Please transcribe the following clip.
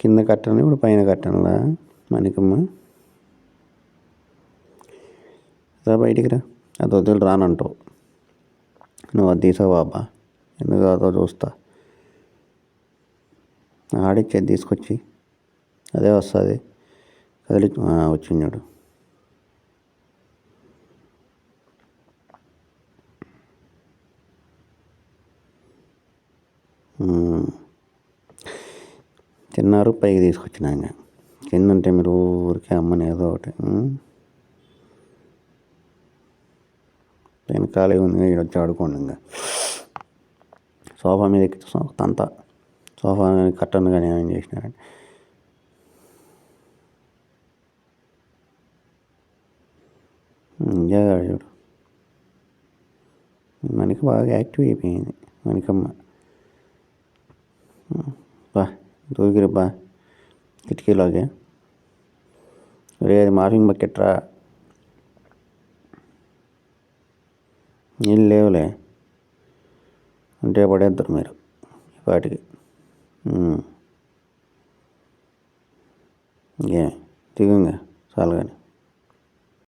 కింద కట్టను ఇప్పుడు పైన కట్టనులా మణికమ్మ. రా బయటికి రా. అది వదిలి రానంటావు. నువ్వు అది తీసావు బాబా, ఎందుకు అదో చూస్తా. ఆడిచ్చేది తీసుకొచ్చి అదే వస్తుంది కదిలి వచ్చిండు. తిన్నారు పైకి తీసుకొచ్చినాక కింద ఉంటే మీరు ఊరికే అమ్మని ఏదో ఒకటి. పైన ఖాళీ ఉంది, ఇక్కడ వచ్చి ఆడుకోండి. ఇంకా సోఫా మీద ఎక్కి అంతా సోఫా కట్టను కానీ ఏం చేసినారండి. ఇంకేగాడు చూడు, మనకి బాగా యాక్టివ్ అయిపోయింది మనకమ్మ. బా దూకిరు బా కిటికీలోకి. లేదు మార్పింగ్ బకెట్ రా. నీళ్ళు లేవులే, ఉంటే పడేద్దరు మీరు వాటికి. ఇంకే దిగుంగా చాలు కానీ.